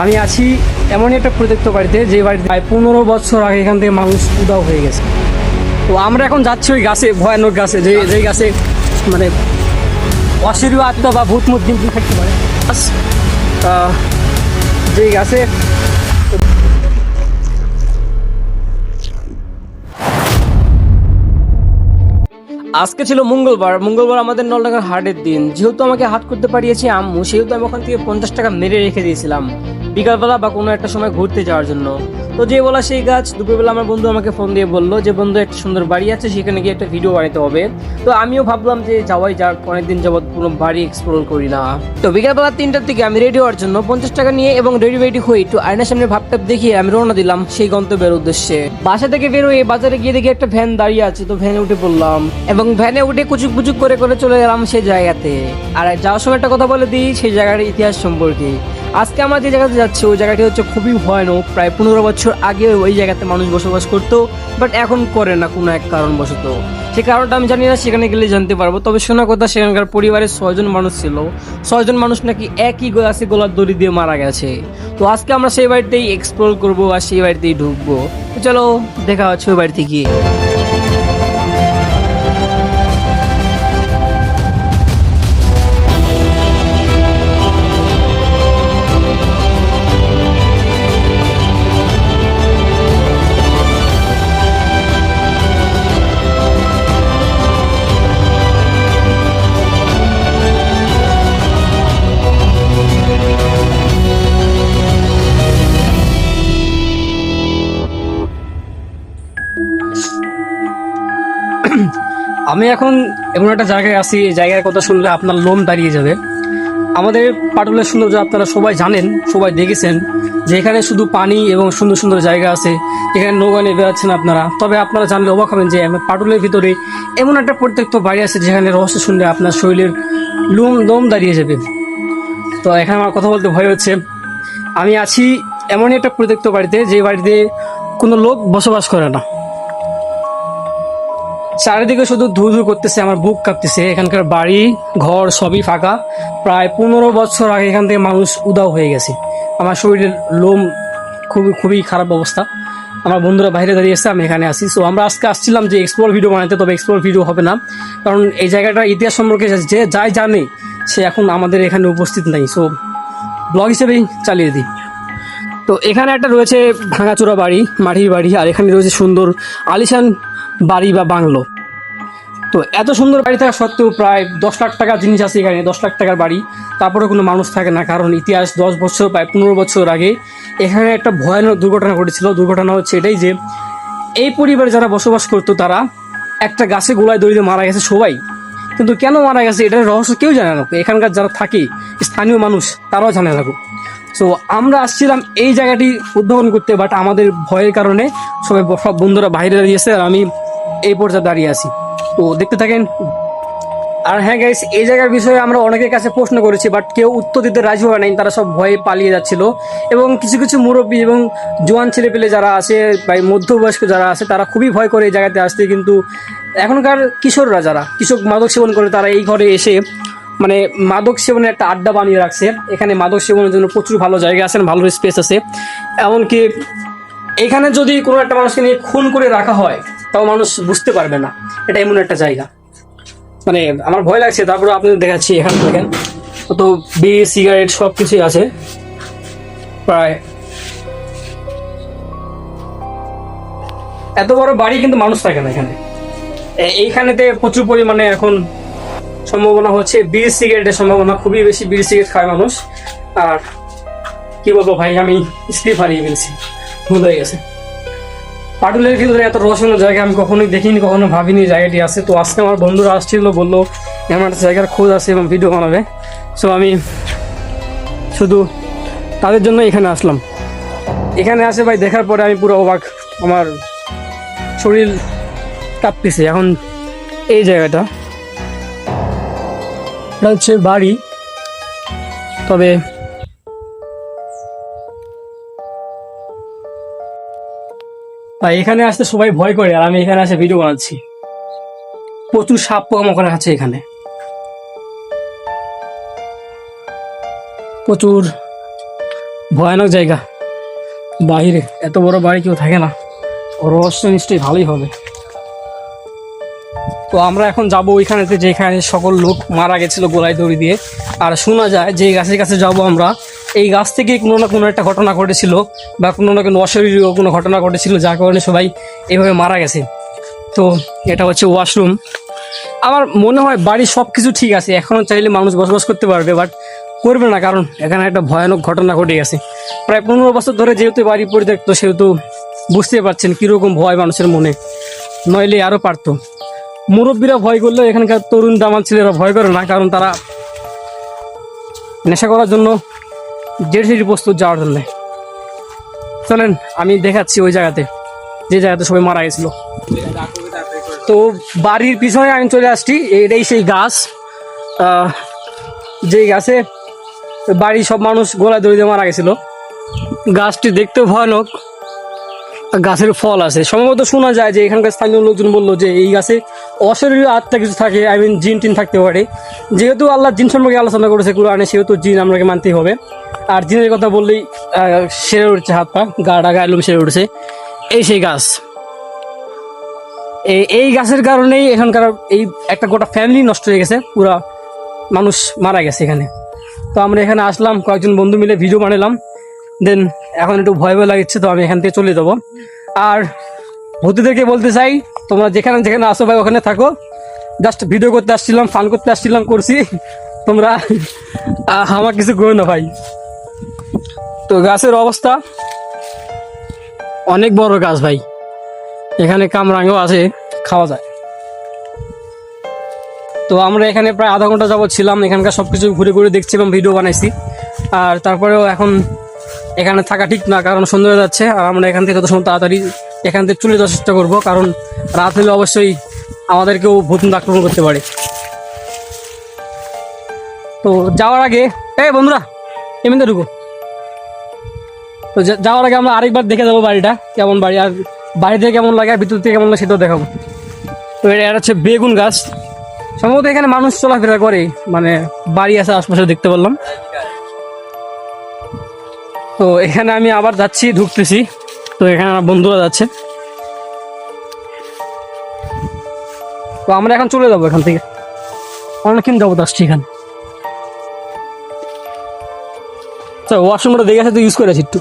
আমি আছি এমনই একটা পরিত্যক্ত বাড়িতে, যে বাড়িতে প্রায় 15 বছর আগে এখান থেকে মানুষ উধাও হয়ে গেছে। তো আমরা এখন যাচ্ছি ওই গাছে, ভয়ানক গাছে, যেই গাছে মানে অশরীরীয় আত্মা বা ভূত মুত দিন থাকতে পারে। যেই গাছে আজকে ছিল মঙ্গলবার। আমাদের নলডাঙ্গার হাটের দিন। যেহেতু আমাকে হাট করতে পারিয়েছে আম্মু, সেহেতু আমি ওখান থেকে 50 টাকা মেরে রেখে দিয়েছিলাম বিকালবেলা বা কোনো একটা সময় ঘুরতে যাওয়ার জন্য। তো যে বলা সেই গাছ। দুপুরবেলা আমার বন্ধু আমাকে ফোন দিয়ে বললো যে বন্ধু একটা সুন্দর বাড়ি আছে, সেখানে গিয়ে একটা ভিডিও বানাতে হবে। তো আমিও ভাবলাম যে যাওয়াই যাক, অনেকদিন যাবৎ কোনো বাড়ি এক্সপ্লোর করি না। তো বিকালবেলা 3টার দিকে আমি রেডি হওয়ার জন্য 50 টাকা নিয়ে এবং রেডি হয়ে একটু আয়নার সামনে ভাবটাপ দেখিয়ে আমি রওনা দিলাম সেই গন্তব্যের উদ্দেশ্যে। বাসা থেকে বেরোয় বাজারে গিয়ে দেখি একটা ভ্যান দাঁড়িয়ে আছে। তো ভ্যানে উঠে পড়লাম এবং ভ্যানে উঠে কুচুক পুচুক করে করে চলে গেলাম সেই জায়গাতে। আর যাওয়ার সময় একটা কথা বলে দিই সেই জায়গার ইতিহাস সম্পর্কে। আজকে আমরা যে জায়গাতে যাচ্ছি ওই জায়গাটি হচ্ছে খুবই ভয়ানক। প্রায় 15 বছর আগে ওই জায়গাতে মানুষ বসবাস করতো, বাট এখন করে না কোনো এক কারণবশত। সে কারণটা আমি জানি না, সেখানে গেলে জানতে পারবো। তবে শোনা কথা, সেখানকার পরিবারের 6জন মানুষ ছিল। 6জন মানুষ নাকি একই গাছে গলার দড়ি দিয়ে মারা গেছে। তো আজকে আমরা সেই বাড়িতেই এক্সপ্লোর করবো আর সেই বাড়িতেই ঢুকবো। তো চলো দেখা হচ্ছে ওই বাড়িতে গিয়ে। আমি এখন এমন একটা জায়গায় আছি, এই জায়গার কথা শুনলে আপনার লোম দাঁড়িয়ে যাবে। আমাদের পাটুলের সৌন্দর্য আপনারা সবাই জানেন, সবাই দেখেছেন যে এখানে শুধু পানি এবং সুন্দর সুন্দর জায়গা আছে। এখানে নৌকা নিয়ে বেড়াচ্ছেন আপনারা। তবে আপনারা জানলে অবাক হবেন যে পাটুলের ভিতরে এমন একটা পরিত্যক্ত বাড়ি আছে যেখানে রহস্য শুনলে আপনার শরীরের লোম দাঁড়িয়ে যাবে। তো এখানে আমার কথা বলতে ভয় হচ্ছে। আমি আছি এমনই একটা পরিত্যক্ত বাড়িতে, যে বাড়িতে কোনো লোক বসবাস করে না। চারিদিকে শুধু ধু ধু করতেছে, আমার বুক কাঁপতেছে। এখানকার বাড়ি ঘর সবই ফাঁকা। প্রায় 15 বছর আগে এখান থেকে মানুষ উধাও হয়ে গেছে। আমার শরীরের লোম খুবই খুবই খারাপ অবস্থা। আমার বন্ধুরা বাইরে দাঁড়িয়ে এসে, আমি এখানে আসি। সো আমরা আজকে আসছিলাম যে এক্সপ্লোর ভিডিও বানাতে, তবে এক্সপ্লোর ভিডিও হবে না, কারণ এই জায়গাটার ইতিহাস সম্পর্কে যে যাই জানে সে এখন আমাদের এখানে উপস্থিত নাই। সো ব্লগ হিসেবেই চালিয়ে দিই। তো এখানে একটা রয়েছে ভাঙাচোরা বাড়ি, মাটির বাড়ি, আর এখানে রয়েছে সুন্দর আলিশান বাড়ি বা বাংলো। তো এত সুন্দর বাড়ি থাকা সত্ত্বেও প্রায় 10 লাখ টাকার জিনিস আছে এখানে, 10 লাখ টাকার বাড়ি, তারপরে কোনো মানুষ থাকে না। কারণ ইতিহাস 10 বছর, প্রায় 15 বছর আগে এখানে একটা ভয়ানক দুর্ঘটনা ঘটেছিল। দুর্ঘটনা হচ্ছে এটাই যে এই পরিবারে যারা বসবাস করতো তারা একটা গাছে গোলায় দড়ি দিয়ে মারা গেছে সবাই। কিন্তু কেন মারা গেছে এটার রহস্য কেউ জানে না। এখানকার যারা থাকে স্থানীয় মানুষ তারাও জানে না। সো আমরা আসছিলাম এই জায়গাটি উদ্ভাবন করতে, বাট আমাদের ভয়ের কারণে সব বন্ধুরা বাইরে দাঁড়িয়েছে আর আমি এই পর্যায়ে দাঁড়িয়ে আছি। তো দেখতে থাকেন। আর হ্যাঁ গাইস, এই জায়গার বিষয়ে আমরা অনেকের কাছে প্রশ্ন করেছি, বাট কেউ উত্তর দিতে রাজি হয় নাই। তারা সব ভয়ে পালিয়ে যাচ্ছিল। এবং কিছু কিছু মুরব্বী এবং জোয়ান ছেলেপেলে যারা আছে বা মধ্যবয়স্ক যারা আছে তারা খুবই ভয় করে এই জায়গাতে আসতে। কিন্তু এখনকার কিশোররা যারা মাদক সেবন করে, তারা এই ঘরে এসে মানে মাদক সেবনের একটা আড্ডা বানিয়ে রাখছে। এখানে মাদক সেবনের জন্য প্রচুর ভালো জায়গা আছে, ভালো স্পেস আছে। এমনকি এখানে যদি কোনো একটা মানুষকে নিয়ে খুন করে রাখা হয় তাও মানুষ বুঝতে পারবে না। এটা এমন একটা জায়গা, মানে আমার ভয় লাগছে। তারপরে আপনাদের দেখাচ্ছি, এখানে দেখেন কত বিড়ি সিগারেট সব কিছুই আছে। প্রায় এত বড় বাড়ি কিন্তু মানুষ থাকে না এখানে। এইখানেতে প্রচুর পরিমাণে এখন সম্ভাবনা হচ্ছে বিড়ি সিগারেটের সম্ভাবনা খুবই বেশি। বিড়ি সিগারেট খায় মানুষ। আর কি বলবো ভাই, আমি স্লিপ হারিয়ে ফেলছি, ভুল হয়ে গেছে। পাটুলের ভিতরে এত রহস্যময় জায়গা আমি কখনোই দেখিনি, কখনো ভাবিনি জায়গাটি আছে। তো আজকে আমার বন্ধুরা আসছিল, বললো এমন একটা জায়গার খোঁজ আছে এবং ভিডিও বানাবে। সো আমি শুধু তাদের জন্য এখানে আসলাম। এখানে আসে ভাই দেখার পরে আমি পুরো অবাক, আমার শরীর কাঁপতেছে। এখন এই জায়গাটা এটা হচ্ছে বাড়ি, তবে এখানে আসতে সবাই ভয় করে, আর আমি এখানে আসে ভিডিও বানাচ্ছি। প্রচুর সাপ পোকামাকড় আছে এখানে, প্রচুর ভয়ানক জায়গা, বাইরে এত বড় বাড়ি কেউ থাকে না, রহস্য নিশ্চয়ই ভালোই হবে। তো আমরা এখন যাব ওইখানেতে যেখানে সকল লোক মারা গেছিল গোলায় দড়ি দিয়ে। আর শোনা যায় যে গাছের কাছে যাব আমরা, এই গাছ থেকে কোনো না কোনো একটা ঘটনা ঘটেছিল বা কোনো না কোনো অশরীরীয় কোনো ঘটনা ঘটেছিল, যার কারণে সবাই এইভাবে মারা গেছে। তো এটা হচ্ছে ওয়াশরুম। আমার মনে হয় বাড়ির সব কিছু ঠিক আছে, এখনও চাইলে মানুষ বসবাস করতে পারবে, বাট করবে না, কারণ এখানে একটা ভয়ানক ঘটনা ঘটে গেছে। প্রায় 15 বছর ধরে যেহেতু বাড়ি পরিত্যক্ত, সেহেতু বুঝতে পারছেন কীরকম ভয় মানুষের মনে, নইলে আরও পারতো। মুরব্বীরা ভয় করলেও এখানকার তরুণ দামাল ছেলেরা ভয় করে না, কারণ তারা নেশা করার জন্য জেড সিটি প্রস্তুত যাওয়ার জন্য। চলেন আমি দেখাচ্ছি ওই জায়গাতে, যে জায়গাতে সবাই মারা গেছিল। তো বাড়ির পিছনে আমি চলে আসছি, এটাই সেই গাছ, যেই গাছে বাড়ির সব মানুষ গলায় দড়ি দিয়ে মারা গেছিল। গাছটি দেখতেও ভয়ানক, গাছের ফল আছে। সম্ভবত শোনা যায় যে এখানকার স্থানীয় লোকজন বললো যে এই গাছে অশরীরীয় আত্মা কিছু থাকে, জিন টিন থাকতে পারে। যেহেতু আল্লাহ জিন সম্পর্কে আলোচনা করেছে কোরআনে, সেহেতু জিন আমাকে মানতেই হবে। আর জিনের কথা বললেই সেরে উঠছে হাত পা, গাটা গায়ে সেরে উঠছে। এই সেই গাছ, এই গাছের কারণেই এখানকার এই একটা গোটা ফ্যামিলি নষ্ট হয়ে গেছে, পুরা মানুষ মারা গেছে এখানে। তো আমরা এখানে আসলাম, কয়েকজন বন্ধু মিলে ভিডিও বানালাম। দেন এখন একটু ভয় ভয় লাগছে, তো আমি এখান থেকে চলে যাবো। আর ভূতিদেরকে বলতে চাই, তোমরা যেখানে যেখানে আসো ভাই ওখানে থাকো। জাস্ট ভিডিও করতে আসছিলাম, ফান করতে আসছিলাম, করছি, তোমরা আমার কিছু করো না ভাই। তো গাছের অবস্থা অনেক বড় গাছ ভাই, এখানে কামরাঙও আছে, খাওয়া যায়। তো আমরা এখানে প্রায় আধা ঘন্টা যাবত ছিলাম, এখানকার সব কিছু ঘুরে ঘুরে দেখছি এবং ভিডিও বানাইছি। আর তারপরেও এখন এখানে থাকা ঠিক না, কারণ সন্ধ্যা হয়ে যাচ্ছে। আর আমরা এখান থেকে যত সময় তাড়াতাড়ি এখান থেকে চলে যাওয়ার চেষ্টা করবো, কারণ রাত হলে অবশ্যই আমাদেরকেও ভূত আক্রমণ করতে পারে। তো যাওয়ার আগে বন্ধুরা এমনিতে ঢুকো। তো যাওয়ার আগে আমরা আরেকবার দেখে যাবো বাড়িটা কেমন বাড়ি, আর বাড়ি থেকে কেমন লাগে আর ভিতর থেকে কেমন লাগে সেটাও দেখাবো। তো এটা হচ্ছে বেগুন গাছ, সম্ভবত এখানে মানুষ চলাফেরা করে, মানে বাড়ি আছে আশপাশে দেখতে পারলাম। তো এখানে আমি আবার যাচ্ছি, ঢুকতেছি। তো এখানে আমার বন্ধুরা যাচ্ছে, তো আমরা এখন চলে যাবো এখান থেকে। অনেকক্ষণ যাবো আসছি এখানে। তো ওয়াশরুমটা দেখে আছে, তো ইউজ করেছি একটু।